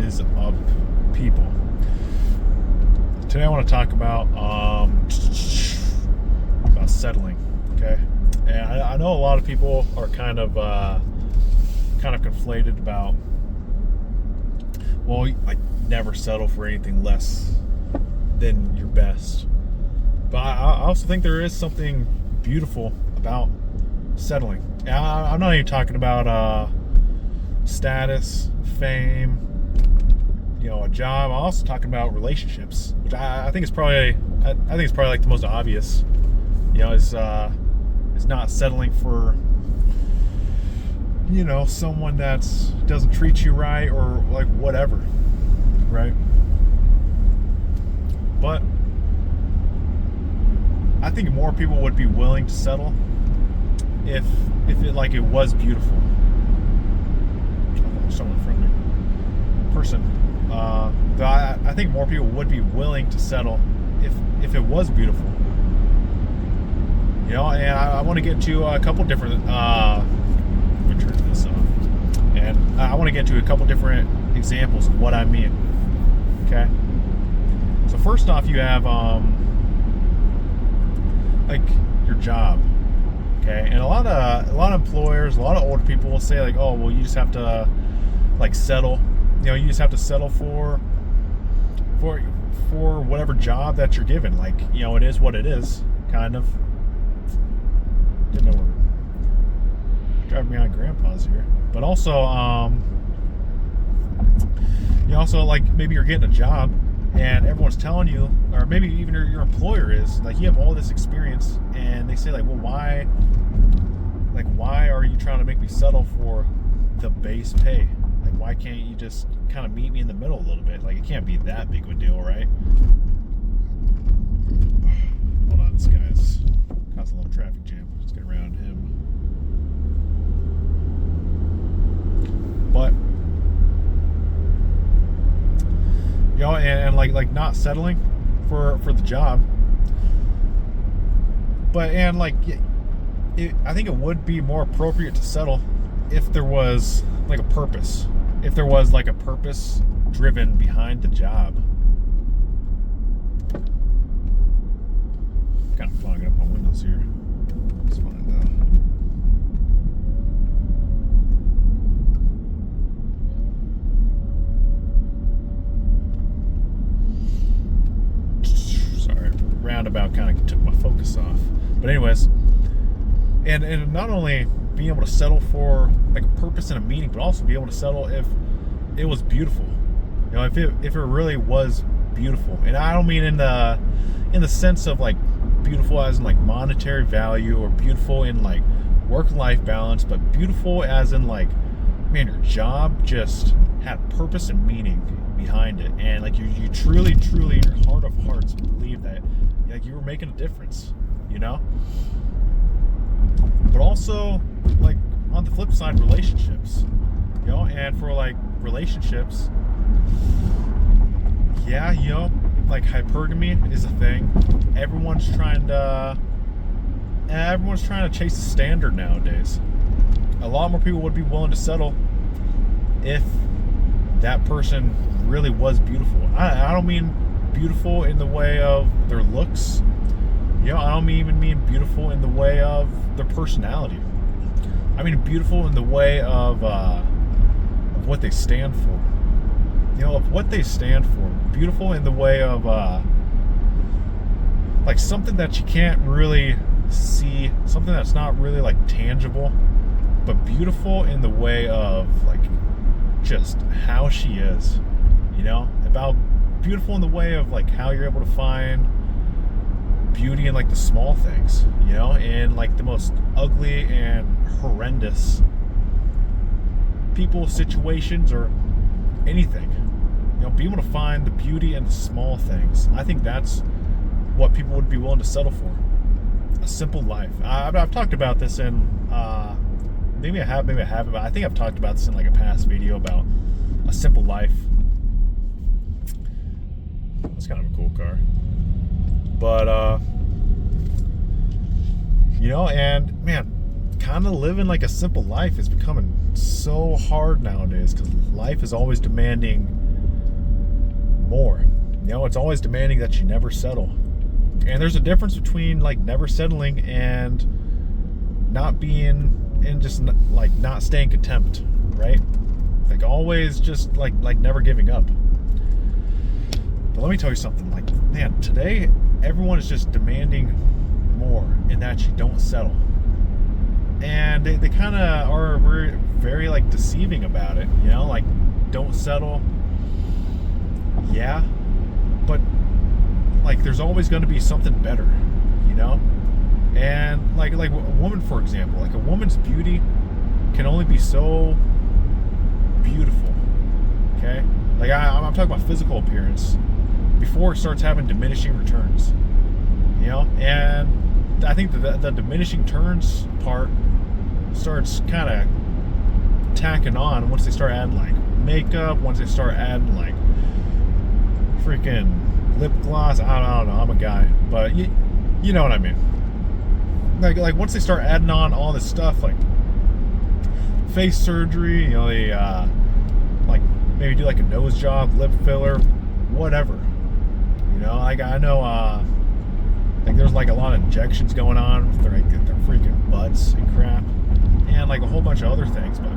is of people. Today I want to talk about settling. Okay, and I know a lot of people are kind of conflated about, well, like, never settle for anything less than your best. But I also think there is something beautiful about settling. And I'm not even talking about status, fame, a job. I'm also talking about relationships, which I think is probably like the most obvious. Is not settling for someone that doesn't treat you right or like whatever, right? But I think more people would be willing to settle if it was beautiful. Someone friendly person. But I think more people would be willing to settle if it was beautiful. And I want to get to a couple different. Let me turn this off. And I want to get to a couple different examples of what I mean. Okay. So first off, you have like your job. Okay, and a lot of employers, a lot of older people will say like, oh, well, you just have to like settle. You just have to settle for whatever job that you're given. Like, it is what it is, kind of. Didn't know we're driving behind grandpa's here. But also, also like maybe you're getting a job and everyone's telling you, or maybe even your employer is like, you have all this experience, and they say like, well, why are you trying to make me settle for the base pay? Like, why can't you just kind of meet me in the middle a little bit? Like, it can't be that big of a deal, right? Hold on, this guy's causing a little traffic jam. Let's get around him. But and like not settling for the job. But I think it would be more appropriate to settle if there was like a purpose. If there was like a purpose driven behind the job. Kind of fogging up my windows here. It's fine though. Sorry, roundabout kind of took my focus off. But anyways, and not only being able to settle for like a purpose and a meaning, but also be able to settle if it was beautiful. If it really was beautiful. And I don't mean in the sense of like beautiful as in like monetary value, or beautiful in like work-life balance, but beautiful as in like, man, your job just had purpose and meaning behind it, and like you truly in your heart of hearts believe that like you were making a difference, but also like on the flip side, relationships, and for like relationships, like hypergamy is a thing. Everyone's trying to chase a standard nowadays. A lot more people would be willing to settle if that person really was beautiful. I don't mean beautiful in the way of their looks. I don't even mean beautiful in the way of their personality. I mean beautiful in the way of what they stand for. Of what they stand for. Beautiful in the way of like something that you can't really see, something that's not really like tangible, but beautiful in the way of like just how she is. About beautiful in the way of like how you're able to find beauty in like the small things, in like the most ugly and horrendous people, situations, or anything. Be able to find the beauty in the small things. I think that's what people would be willing to settle for. A simple life. I've talked about this in maybe I haven't, but I think I've talked about this in like a past video about a simple life. It's kind of a cool car. But and man, kind of living like a simple life is becoming so hard nowadays, because life is always demanding more. You know, it's always demanding that you never settle. And there's a difference between like never settling and not being, and just like not staying content, right? Like always just like never giving up. But let me tell you something, like, man, today everyone is just demanding more and that you don't settle. And they kind of are very, very like deceiving about it, you know, like don't settle. Yeah, but like there's always going to be something better, you know? And like a woman, for example, like a woman's beauty can only be so beautiful, okay? Like I'm talking about physical appearance before it starts having diminishing returns, you know? And I think that the diminishing returns part starts kind of tacking on once they start adding like makeup, once they start adding like freaking lip gloss. I don't know, I'm a guy, but you know what I mean. Like once they start adding on all this stuff like face surgery, you know, they like maybe do like a nose job, lip filler, whatever, you know. Like I know like there's like a lot of injections going on with their freaking butts and crap, and like a whole bunch of other things. But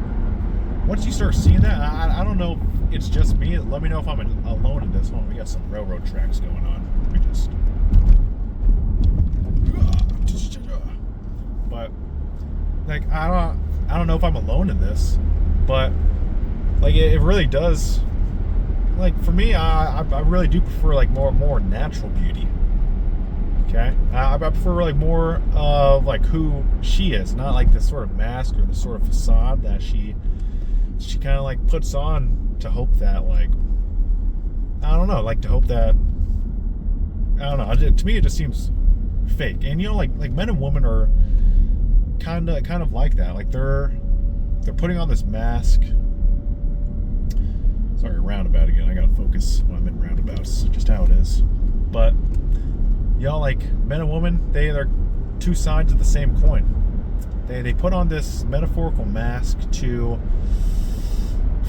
once you start seeing that, I don't know if it's just me. Let me know if I'm alone in this. Hold on, we got some railroad tracks going on. We just, but like I don't know if I'm alone in this, but like it really does. Like for me, I really do prefer like more natural beauty. Okay, I prefer like more of like who she is, not like this sort of mask or the sort of facade that she kind of like puts on to hope that like, I don't know, like to hope that, I don't know. To me, it just seems fake. And you know, like men and women are kind of like that. Like they're putting on this mask. Sorry, roundabout again. I gotta focus when I'm in roundabouts. Just how it is. But you know, like men and women, they're two sides of the same coin. They put on this metaphorical mask to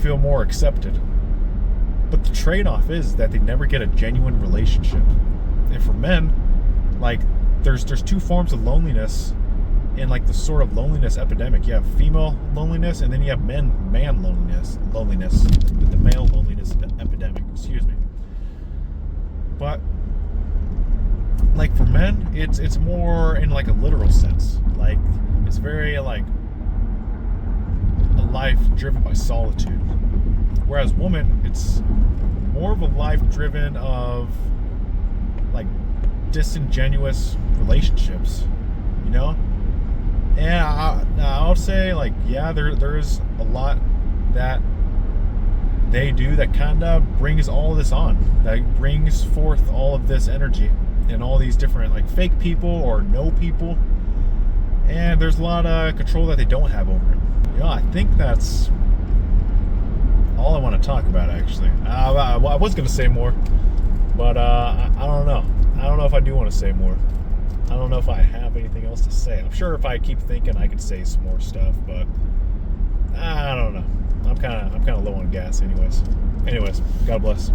feel more accepted. But the trade-off is that they never get a genuine relationship. And for men, like there's two forms of loneliness in like the sort of loneliness epidemic. You have female loneliness, and then you have man loneliness, the male loneliness epidemic, excuse me. But like for men, it's more in like a literal sense. Like it's very like a life driven by solitude. Whereas woman, it's more of a life driven of like disingenuous relationships, you know? And I'll say like, yeah, there is a lot that they do that kind of brings all of this on, that brings forth all of this energy and all these different like fake people or no people. And there's a lot of control that they don't have over it. You know, I think that's all I want to talk about, actually. I was going to say more, but I don't know. I don't know if I do want to say more. I don't know if I have anything else to say. I'm sure if I keep thinking, I could say some more stuff, but I don't know. I'm kind of low on gas, anyways. God bless.